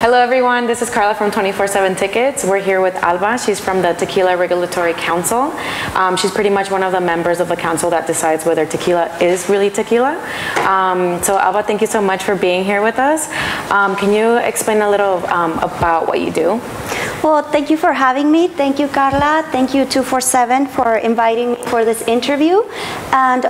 Hello everyone, this is Carla from 247 Tickets. We're here with Alba. She's from the Tequila Regulatory Council. She's pretty much one of the members of the council that decides whether tequila is really tequila. So Alba, thank you so much for being here with us. Can you explain a little about what you do? Well, thank you for having me. Thank you, Carla. Thank you, 247, for inviting me for this interview. And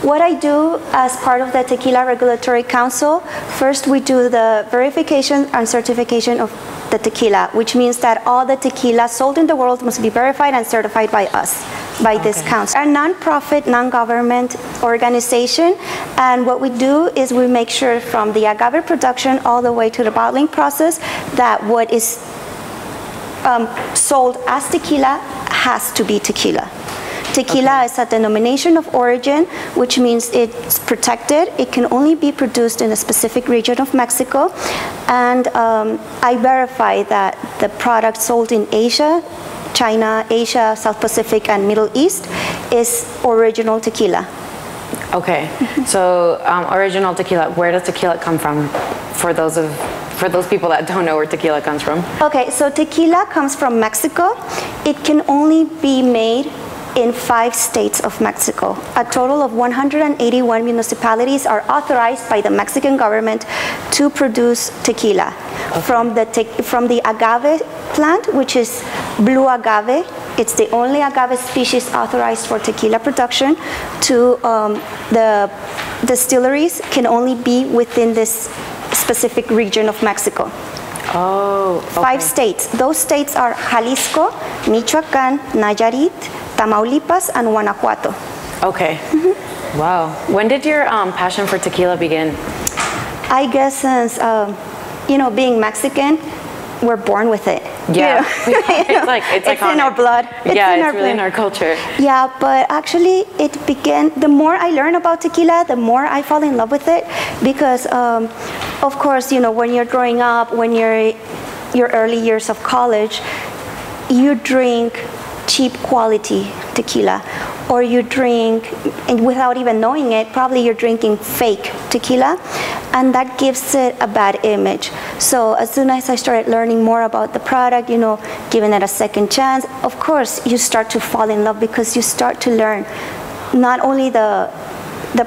what I do as part of the Tequila Regulatory Council, first we do the verification and certification of the tequila, which means that all the tequila sold in the world must be verified and certified by us, by this council. We're a non-profit, non-government organization, and what we do is we make sure from the agave production all the way to the bottling process that what is sold as tequila has to be tequila. Tequila is a denomination of origin, which means it's protected. It can only be produced in a specific region of Mexico. And I verify that the product sold in Asia, China, Asia, South Pacific, and Middle East is original tequila. Okay, so original tequila, where does tequila come from for those people that don't know where tequila comes from? Okay, so tequila comes from Mexico. It can only be made in 5 states of Mexico. A total of 181 municipalities are authorized by the Mexican government to produce tequila. From the agave plant, which is blue agave. It's the only agave species authorized for tequila production, to the distilleries can only be within this specific region of Mexico. Oh, okay. 5 states. Those states are Jalisco, Michoacán, Nayarit, Tamaulipas, and Guanajuato. Okay. Wow. When did your passion for tequila begin? I guess since, being Mexican, we're born with it. Yeah. It's in our blood. It's really in our culture. Yeah, but actually it began, the more I learn about tequila, the more I fall in love with it, because of course, when you're growing up, when you're your early years of college, you drink cheap quality tequila, or you drink, and without even knowing it, probably you're drinking fake tequila, and that gives it a bad image. So as soon as I started learning more about the product, giving it a second chance, of course you start to fall in love, because you start to learn not only the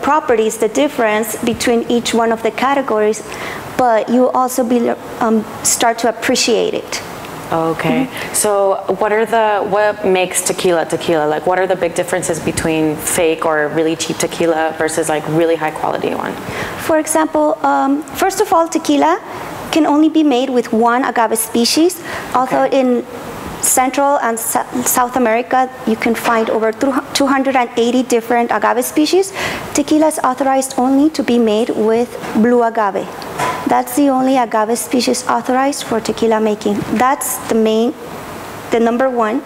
properties, the difference between each one of the categories, but you also start to appreciate it. Okay, so what makes tequila tequila? Like, what are the big differences between fake or really cheap tequila versus like really high quality one? For example, first of all, tequila can only be made with one agave species. Although in Central and South America, you can find over 280 different agave species. Tequila is authorized only to be made with blue agave. That's the only agave species authorized for tequila making. That's the number one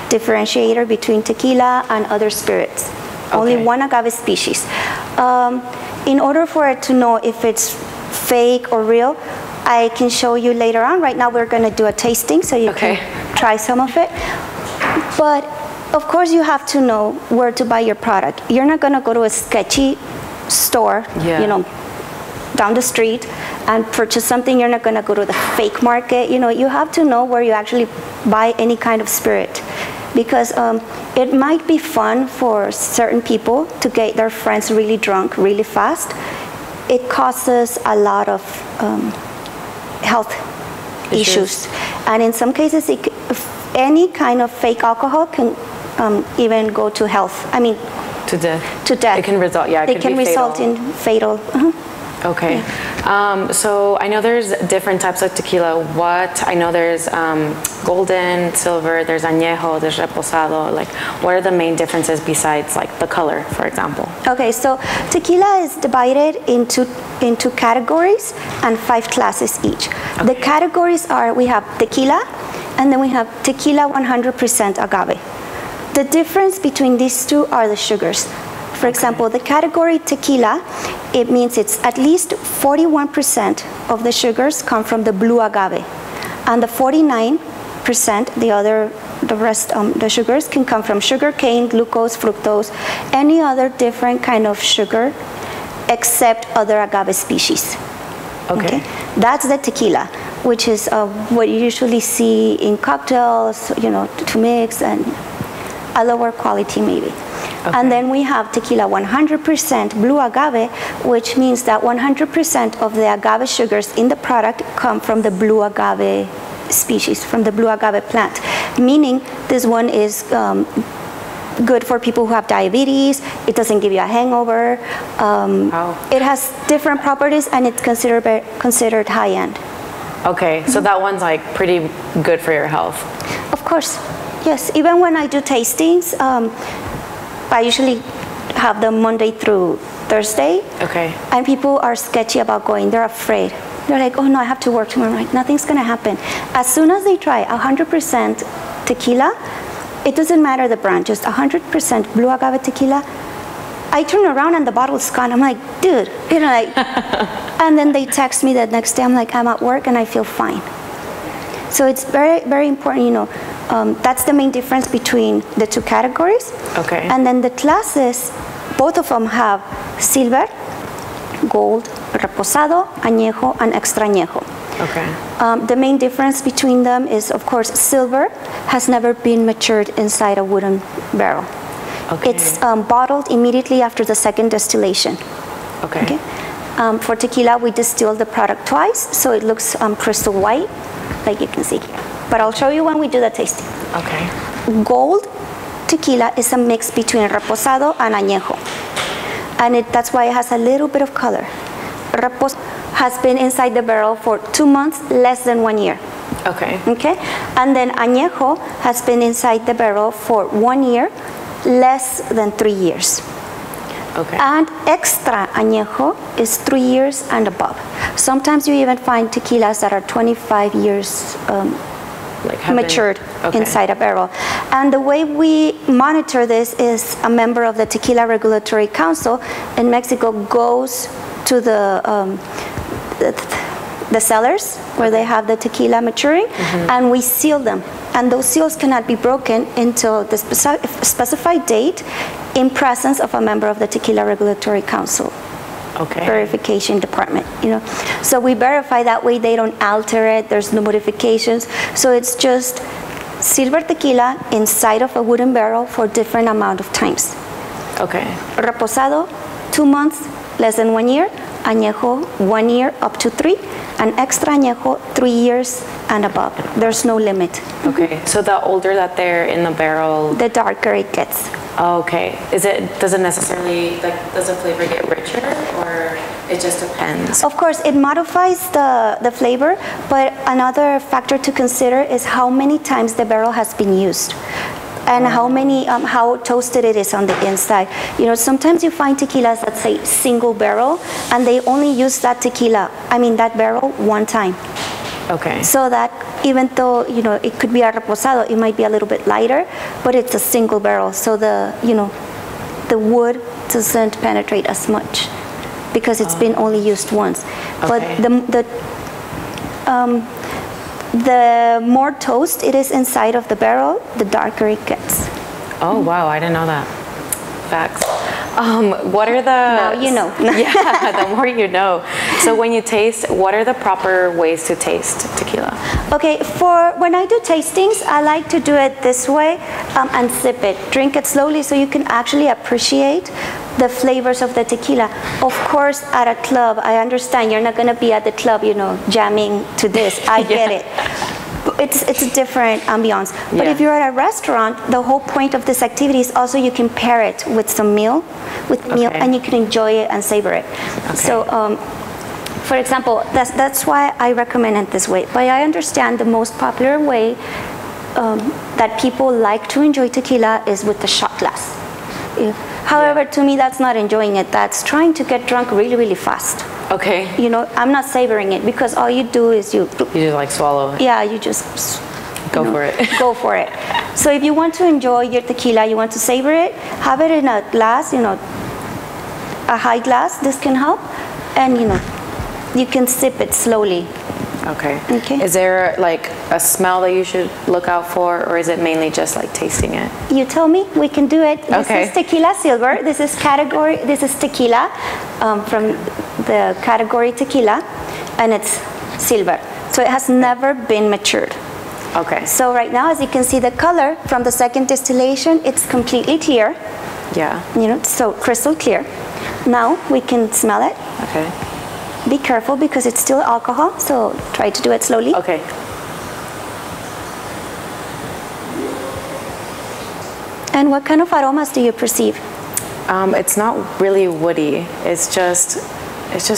differentiator between tequila and other spirits. Only one agave species. In order for it to know if it's fake or real, I can show you later on. Right now we're going to do a tasting, so you can try some of it. But of course you have to know where to buy your product. You're not going to go to a sketchy store, down the street and purchase something. You're not going to go to the fake market. You have to know where you actually buy any kind of spirit, because it might be fun for certain people to get their friends really drunk really fast. It causes a lot of health issues, and in some cases any kind of fake alcohol can even go to health. I mean, to death. To death. It can result. Yeah, it can result in fatal. Okay, so I know there's different types of tequila. I know there's golden, silver, there's añejo, there's reposado. Like, what are the main differences besides like the color, for example? Okay, so tequila is divided into categories and 5 classes each. The categories are, we have tequila, and then we have tequila 100% agave. The difference between these two are the sugars. For example, the category tequila, it means it's at least 41% of the sugars come from the blue agave, and the 49%, the rest, the sugars can come from sugar cane, glucose, fructose, any other different kind of sugar, except other agave species. Okay, that's the tequila. which is what you usually see in cocktails, you know, to mix, and a lower quality maybe. Okay. And then we have tequila 100% blue agave, which means that 100% of the agave sugars in the product come from the blue agave species, from the blue agave plant. Meaning this one is good for people who have diabetes. It doesn't give you a hangover. It has different properties, and it's considered high-end. Okay, so that one's like pretty good for your health. Of course, yes. Even when I do tastings, I usually have them Monday through Thursday. Okay. And people are sketchy about going. They're afraid. They're like, oh no, I have to work tomorrow night. Nothing's gonna happen. As soon as they try 100% tequila, it doesn't matter the brand, just 100% blue agave tequila, I turn around and the bottle's gone. I'm like, dude, you know, like, and then they text me the next day. I'm like, I'm at work and I feel fine. So it's very, very important, you know, that's the main difference between the two categories. Okay. And then the classes, both of them have silver, gold, reposado, añejo, and extra añejo. Okay. The main difference between them is, of course, silver has never been matured inside a wooden barrel. Okay. It's bottled immediately after the second distillation. Okay. For tequila, we distill the product twice, so it looks crystal white, like you can see here. But I'll show you when we do the tasting. Okay. Gold tequila is a mix between reposado and añejo. And that's why it has a little bit of color. Reposado has been inside the barrel for 2 months, less than 1 year. Okay. Okay? And then añejo has been inside the barrel for 1 year, less than 3 years. Okay. And extra añejo is 3 years and above. Sometimes you even find tequilas that are 25 years matured inside a barrel. And the way we monitor this is a member of the Tequila Regulatory Council in Mexico goes to the cellars where they have the tequila maturing, and we seal them. And those seals cannot be broken until the specified date in presence of a member of the Tequila Regulatory Council. Okay. Verification department, you know. So we verify that way they don't alter it, there's no modifications. So it's just silver tequila inside of a wooden barrel for different amount of times. Okay. Reposado, 2 months, less than 1 year. Añejo, 1 year up to 3. And extra añejo, 3 years and above. There's no limit. Okay. So the older that they're in the barrel, the darker it gets. Okay. Does it necessarily, like, does the flavor get richer, or it just depends? Of course, it modifies the flavor, but another factor to consider is how many times the barrel has been used. And how toasted it is on the inside. You know, sometimes you find tequilas that say single barrel, and they only use that that barrel 1 time. Okay. So that even though, you know, it could be a reposado, it might be a little bit lighter, but it's a single barrel. So the wood doesn't penetrate as much because it's been only used once. Okay. But the more toast it is inside of the barrel, the darker it gets. Oh, wow, I didn't know that. Facts. What are the... Now you know. Yeah, the more you know. So when you taste, what are the proper ways to taste tequila? Okay, when I do tastings, I like to do it this way and sip it. Drink it slowly so you can actually appreciate the flavors of the tequila. Of course, at a club, I understand you're not going to be at the club, you know, jamming to this. I get it. It's a different ambiance. But if you're at a restaurant, the whole point of this activity is also you can pair it with some meal, and you can enjoy it and savor it. Okay. So, for example, that's why I recommend it this way. But I understand the most popular way that people like to enjoy tequila is with the shot glass. However, to me, that's not enjoying it. That's trying to get drunk really, really fast. Okay. You know, I'm not savoring it because all you do is you just like swallow it. Yeah, you just go for it. Go for it. So if you want to enjoy your tequila, you want to savor it, have it in a glass, you know, a high glass. This can help, and you know, you can sip it slowly. Okay. Okay. Is there like a smell that you should look out for, or is it mainly just like tasting it? You tell me. We can do it. This Okay. is Tequila Silver. This is tequila from the category tequila, and it's silver. So it has never been matured. Okay. So right now, as you can see, the color from the second distillation, it's completely clear. Yeah. You know, so crystal clear. Now we can smell it. Okay. Be careful because it's still alcohol, so try to do it slowly. Okay. And what kind of aromas do you perceive? It's not really woody. It just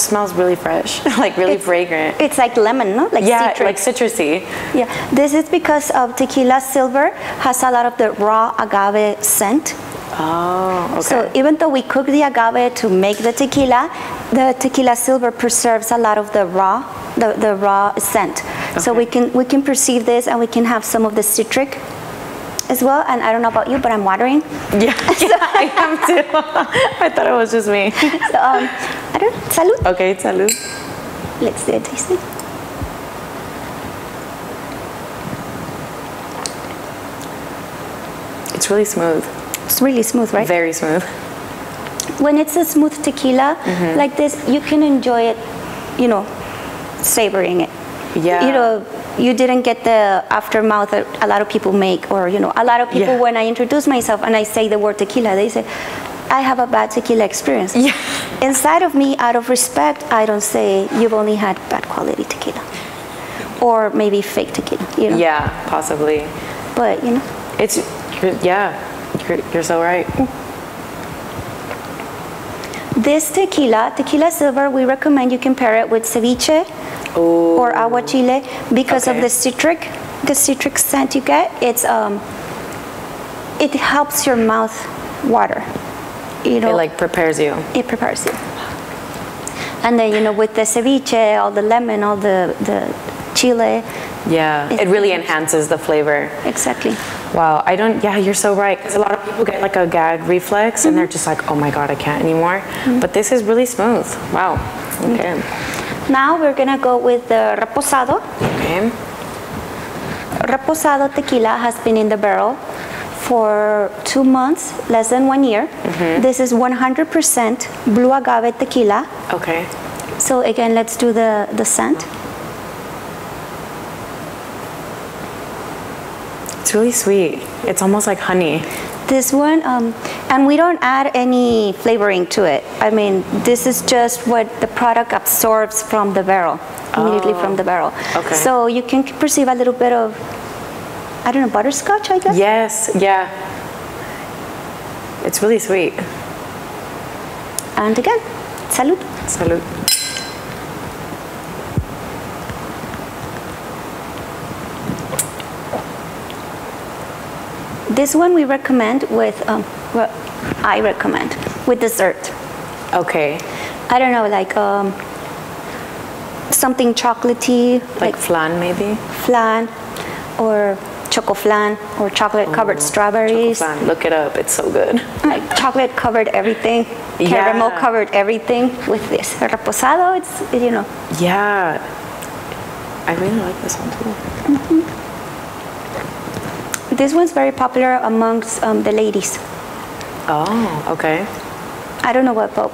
smells really fresh, like really fragrant. It's like lemon, no? Like yeah, citric. like citrusy. Yeah, this is because of Tequila Silver has a lot of the raw agave scent. Oh, okay. So even though we cook the agave to make the Tequila Silver preserves a lot of the raw scent. Okay. So we can perceive this, and we can have some of the citric as well. And I don't know about you, but I'm watering. Yeah, I am too. I thought it was just me. So, I don't know. Salud. Okay, salud. Let's do a tasting. It's really smooth. It's really smooth, right? Very smooth. When it's a smooth tequila like this, you can enjoy it, you know, savoring it. Yeah. You know, you didn't get the aftermath that a lot of people make, or, you know, a lot of people, Yeah. when I introduce myself and I say the word tequila, they say, I have a bad tequila experience. Yeah. Inside of me, out of respect, I don't say you've only had bad quality tequila, or maybe fake tequila, you know. Yeah, possibly. But, you know. You're so right. This Tequila Silver, we recommend you can pair it with ceviche Ooh. or aguachile because Okay. of the citric scent you get. It helps your mouth water. You know, It like prepares you. it prepares you. And then, you know, with the ceviche, all the lemon, all the chile. Yeah, it really enhances the flavor. Exactly. Wow, you're so right. Because a lot of people get like a gag reflex and they're just like, oh my God, I can't anymore. But this is really smooth. Wow, okay. Now we're gonna go with the reposado. Okay. Reposado tequila has been in the barrel for 2 months, less than 1 year. This is 100% blue agave tequila. Okay. So again, let's do the scent. It's really sweet. It's almost like honey. This one, and we don't add any flavoring to it. I mean, this is just what the product absorbs from the barrel, immediately from the barrel. Okay. So you can perceive a little bit of, I don't know, butterscotch, I guess? Yes, yeah. It's really sweet. And again, salud. Salud. This one we recommend with, well, I recommend with dessert. Okay. I don't know, like something chocolatey, Like flan maybe? flan, or choco flan, or chocolate covered strawberries. Flan. Look it up. It's so good. Like chocolate covered everything, caramel Yeah. covered everything with this. Reposado, it's, you know. Yeah. I really like this one too. This one's very popular amongst the ladies. Oh, okay. I don't know what, but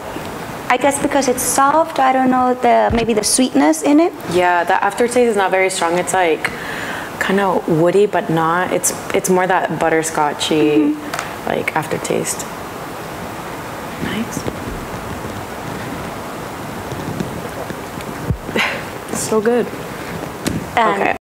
I guess because it's soft, I don't know, maybe the sweetness in it. Yeah, the aftertaste is not very strong. It's like kind of woody, but not. It's more that butterscotchy like aftertaste. Nice. So good. And Okay.